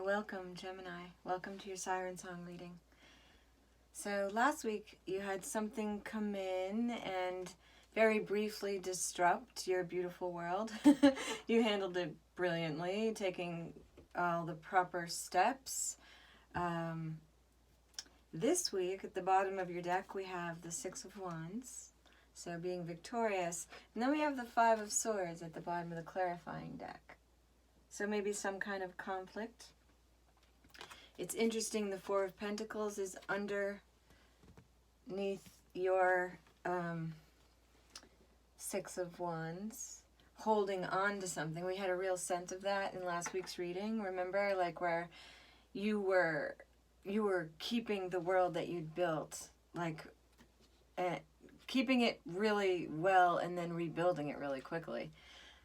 welcome Gemini. Welcome to your Siren Song reading. So last week you had something come in and very briefly disrupt your beautiful world. You handled it brilliantly, taking all the proper steps. This week at the bottom of your deck we have the Six of Wands, so being victorious. And then we have the Five of Swords at the bottom of the clarifying deck. So maybe some kind of conflict. It's interesting, the Four of Pentacles is underneath your Six of Wands, holding on to something. We had a real sense of that in last week's reading. Remember, like where you were keeping the world that you'd built, like keeping it really well and then rebuilding it really quickly.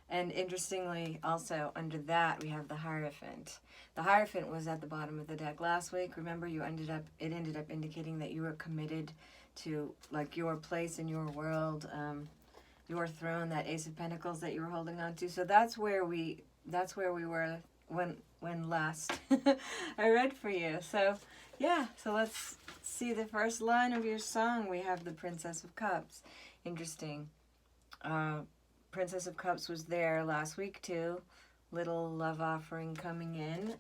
And interestingly, also under that, we have the Hierophant. The Hierophant was at the bottom of the deck last week. Remember, it ended up indicating that you were committed to like your place in your world, your throne, that Ace of Pentacles that you were holding on to. So that's where we were when last I read for you. So yeah, so let's see the first line of your song. We have the Princess of Cups. Interesting. Princess of Cups was there last week too. Little love offering coming in.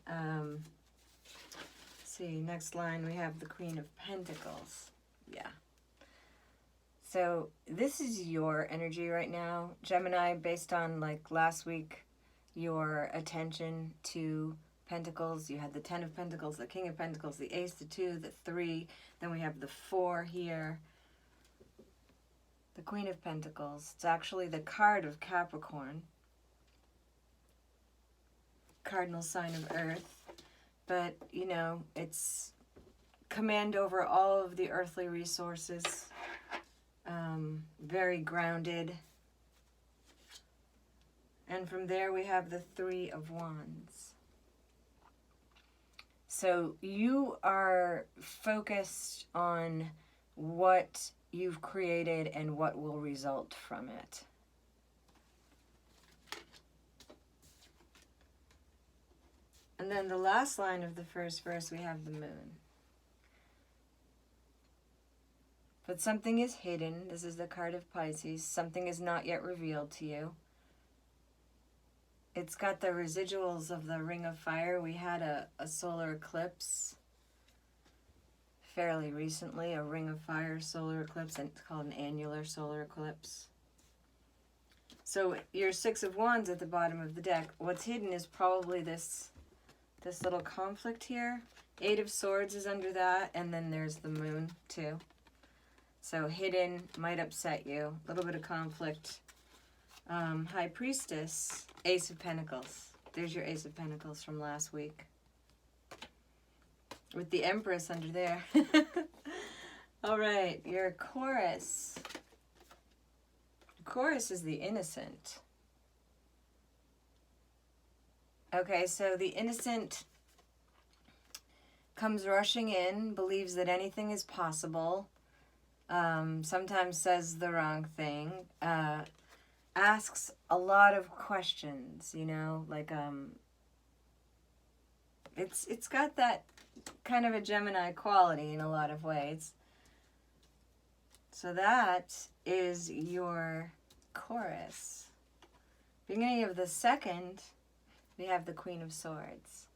See, next line we have the Queen of Pentacles. Yeah. So this is your energy right now, Gemini, based on like last week, your attention to Pentacles. You had the Ten of Pentacles, the King of Pentacles, the Ace, the Two, the Three. Then we have the Four here. The Queen of Pentacles. It's actually the card of Capricorn. Cardinal sign of Earth. But, you know, it's command over all of the earthly resources. Very grounded. And from there we have the Three of Wands. So you are focused on what you've created and what will result from it. And then the last line of the first verse, we have the Moon. But something is hidden. This is the card of Pisces. Something is not yet revealed to you. It's got the residuals of the Ring of Fire. We had a solar eclipse fairly recently, a Ring of Fire solar eclipse, and it's called an annular solar eclipse. So your Six of Wands at the bottom of the deck, what's hidden is probably this little conflict here. Eight of Swords is under that, and then there's the Moon too. So hidden, might upset you, a little bit of conflict. High Priestess, Ace of Pentacles. There's your Ace of Pentacles from last week, with the Empress under there. All right, your Chorus. Chorus is the Innocent. Okay, so the Innocent comes rushing in, believes that anything is possible, sometimes says the wrong thing, asks a lot of questions, you know, like it's got that kind of a Gemini quality in a lot of ways. So that is your Chorus. Beginning of the second, we have the Queen of Swords.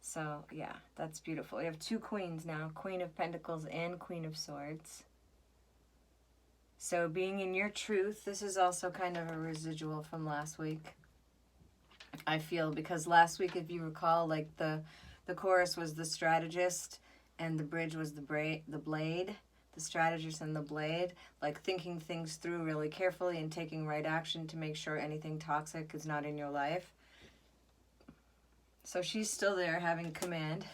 So yeah, that's beautiful. We have two queens now, Queen of Pentacles and Queen of Swords. So being in your truth, this is also kind of a residual from last week, I feel, because last week, if you recall, like the Chorus was the strategist and the bridge was the blade, the strategist and the blade, like thinking things through really carefully and taking right action to make sure anything toxic is not in your life. So she's still there having command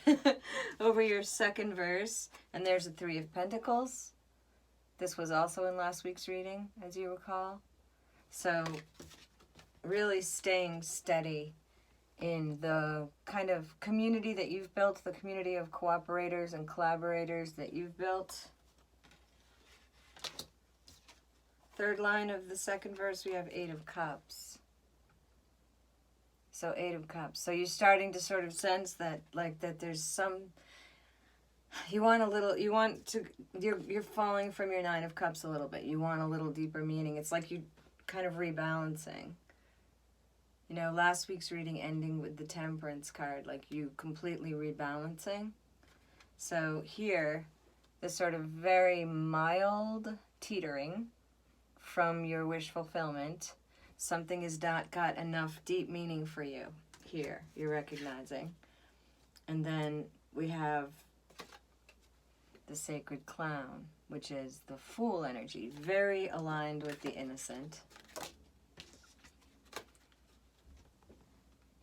over your second verse. And there's the Three of Pentacles. This was also in last week's reading, as you recall. So really staying steady in the kind of community that you've built, the community of cooperators and collaborators that you've built. Third line of the second verse, we have Eight of Cups. So 8 of Cups. So you're starting to sort of sense that, like, that there's some, you're falling from your 9 of Cups a little bit. You want a little deeper meaning. It's like you kind of rebalancing. You know, last week's reading ending with the Temperance card, like you completely rebalancing. So here, this sort of very mild teetering from your wish fulfillment. Something has not got enough deep meaning for you. Here, you're recognizing. And then we have the Sacred Clown, which is the Fool energy, very aligned with the Innocent.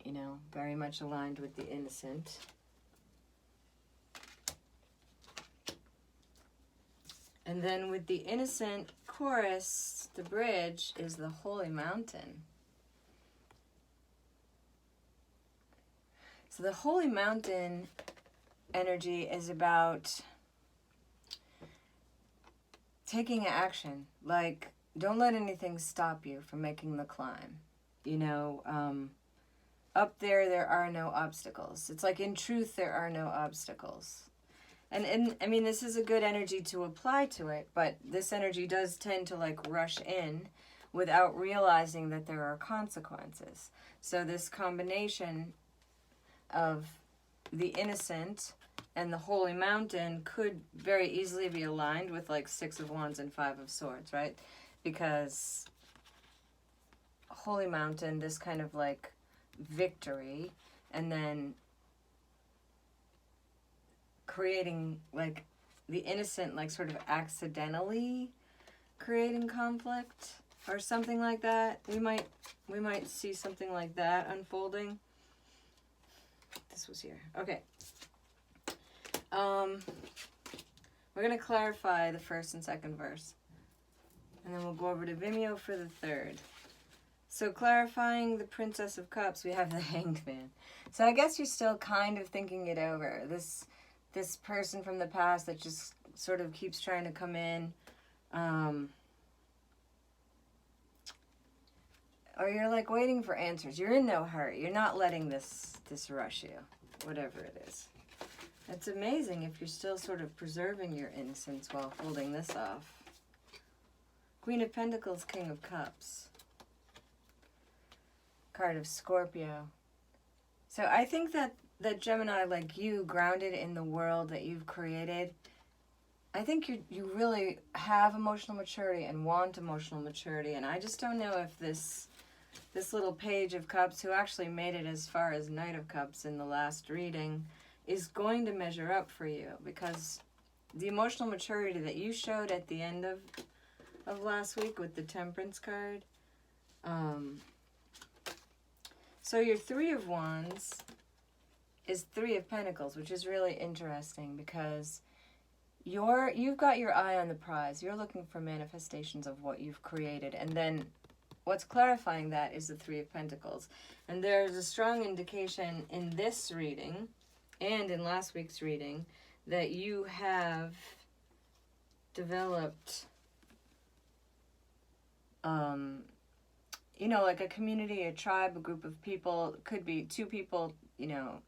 You know, very much aligned with the Innocent. And then with the Innocent chorus, the bridge is the Holy Mountain. So the Holy Mountain energy is about taking action. Like, don't let anything stop you from making the climb. You know, up there are no obstacles. It's like, in truth, there are no obstacles. And I mean, this is a good energy to apply to it, but this energy does tend to, like, rush in without realizing that there are consequences. So this combination of the Innocent and the Holy Mountain could very easily be aligned with, like, 6 of Wands and 5 of Swords, right? Because Holy Mountain, this kind of, like, victory, and then creating, like, the Innocent, like, sort of accidentally creating conflict or something like that. We might see something like that unfolding. This was here. Okay. We're going to clarify the first and second verse, and then we'll go over to Vimeo for the third. So clarifying the Princess of Cups, we have the Hanged Man. So I guess you're still kind of thinking it over. This person from the past that just sort of keeps trying to come in. Or you're, like, waiting for answers. You're in no hurry. You're not letting this rush you, whatever it is. It's amazing if you're still sort of preserving your innocence while holding this off. Queen of Pentacles, King of Cups. Card of Scorpio. So I think that Gemini, like you, grounded in the world that you've created, I think you really have emotional maturity and want emotional maturity. And I just don't know if this little Page of Cups, who actually made it as far as Knight of Cups in the last reading, is going to measure up for you. Because the emotional maturity that you showed at the end of last week with the Temperance card, so your 3 of Wands is 3 of Pentacles, which is really interesting because you've got your eye on the prize. You're looking for manifestations of what you've created. And then what's clarifying that is the 3 of Pentacles. And there's a strong indication in this reading and in last week's reading that you have developed you know, like a community, a tribe, a group of people. It could be 2 people, you know,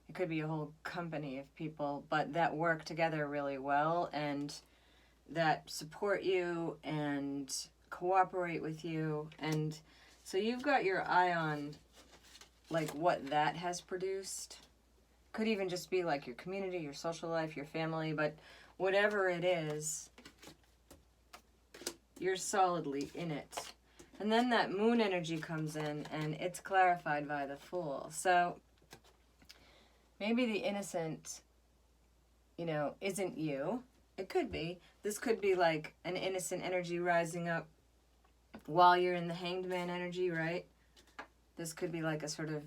it could be a whole company of people, but that work together really well and that support you and cooperate with you. And so you've got your eye on, like, what that has produced. Could even just be like your community, your social life, your family, but whatever it is, you're solidly in it. And then that Moon energy comes in, and it's clarified by the Fool. So maybe the Innocent, you know, isn't you. It could be. This could be like an innocent energy rising up while you're in the Hanged Man energy, right? This could be like a sort of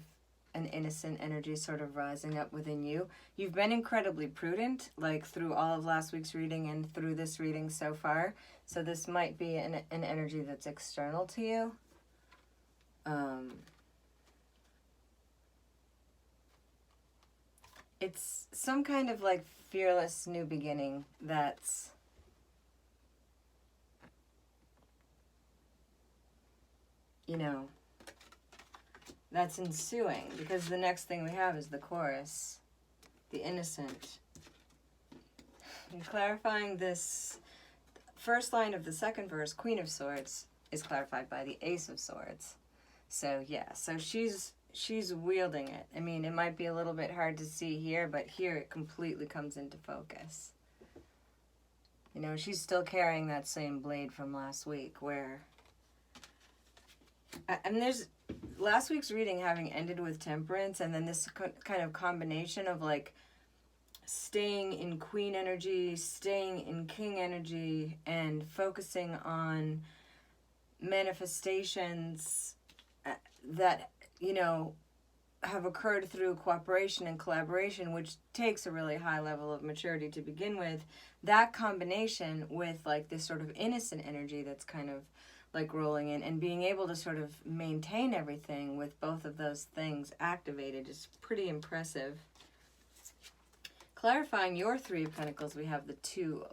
an innocent energy sort of rising up within you. You've been incredibly prudent, like through all of last week's reading and through this reading so far. So this might be an energy that's external to you. It's some kind of like fearless new beginning that's you know, that's ensuing, because the next thing we have is the chorus, the innocent. And clarifying this first line of the second verse, Queen of Swords, is clarified by the Ace of Swords. So yeah, so she's wielding it. I mean, it might be a little bit hard to see here, but here it completely comes into focus. You know, she's still carrying that same blade from last week, where... And there's... Last week's reading having ended with Temperance, and then this kind of combination of, like, staying in Queen energy, staying in King energy, and focusing on manifestations that, you know, have occurred through cooperation and collaboration, which takes a really high level of maturity to begin with. That combination with, like, this sort of innocent energy that's kind of like rolling in, and being able to sort of maintain everything with both of those things activated is pretty impressive. Clarifying your Three of Pentacles, we have the Two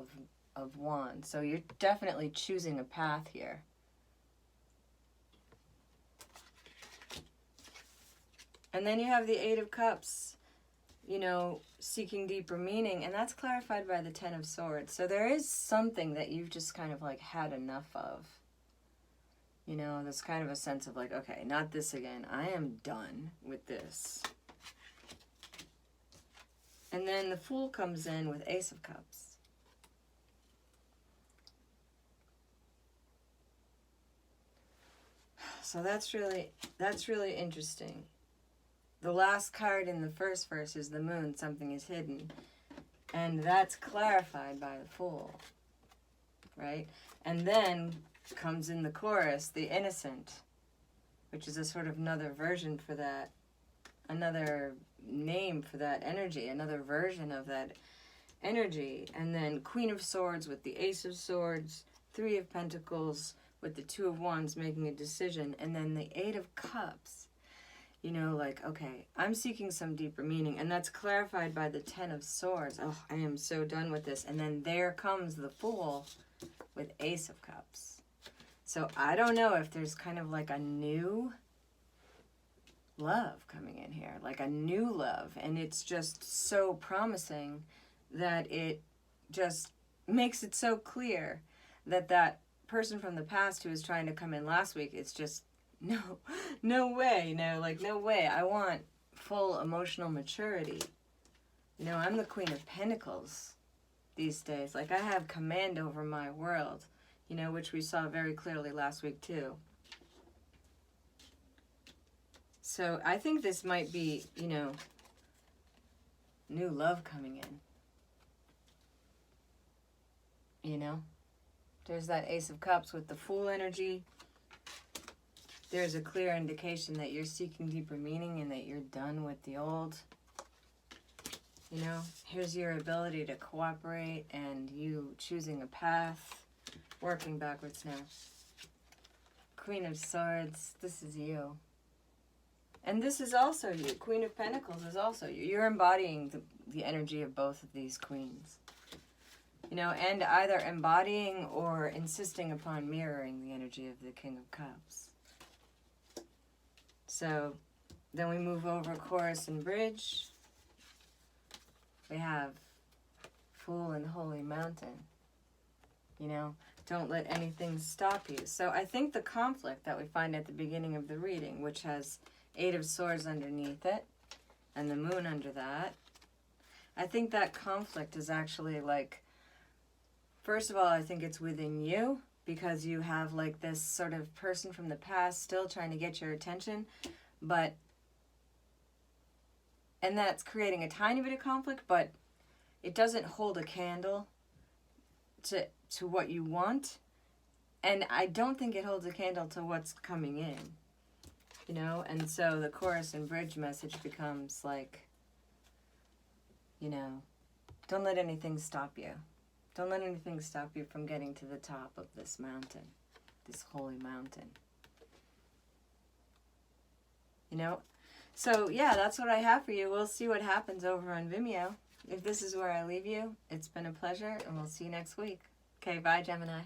of Wands. So you're definitely choosing a path here. And then you have the Eight of Cups, you know, seeking deeper meaning, and that's clarified by the Ten of Swords. So there is something that you've just kind of like had enough of. You know, there's kind of a sense of like, okay, not this again. I am done with this. And then the Fool comes in with Ace of Cups. So that's really interesting. The last card in the first verse is the Moon, something is hidden. And that's clarified by the Fool, right? And then comes in the chorus, the Innocent, which is a sort of another version for that, another name for that energy, another version of that energy. And then Queen of Swords with the Ace of Swords, Three of Pentacles with the Two of Wands making a decision, and then the Eight of Cups. You know, like, okay, I'm seeking some deeper meaning, and that's clarified by the Ten of Swords. Oh, I am so done with this. And then there comes the Fool with Ace of Cups. So I don't know if there's kind of like a new love coming in here, like a new love, and it's just so promising that it just makes it so clear that that person from the past who was trying to come in last week, it's just no way, no way. I want full emotional maturity. You know, I'm the Queen of Pentacles these days. Like, I have command over my world, you know, which we saw very clearly last week too. So I think this might be, you know, new love coming in. You know? There's that Ace of Cups with the Fool energy. There's a clear indication that you're seeking deeper meaning and that you're done with the old. You know, here's your ability to cooperate and you choosing a path, working backwards now. Queen of Swords, this is you. And this is also you. Queen of Pentacles is also you. You're embodying the energy of both of these queens. You know, and either embodying or insisting upon mirroring the energy of the King of Cups. So then we move over chorus and bridge. We have Fool and Holy Mountain. You know, don't let anything stop you. So I think the conflict that we find at the beginning of the reading, which has Eight of Swords underneath it and the Moon under that, I think that conflict is actually like, first of all, I think it's within you, because you have like this sort of person from the past still trying to get your attention, and that's creating a tiny bit of conflict, but it doesn't hold a candle to what you want, and I don't think it holds a candle to what's coming in, you know. And so the chorus and bridge message becomes like, you know, don't let anything stop you. Don't let anything stop you from getting to the top of this mountain, this holy mountain. You know? So, yeah, that's what I have for you. We'll see what happens over on Vimeo. If this is where I leave you, it's been a pleasure, and we'll see you next week. Okay, bye, Gemini.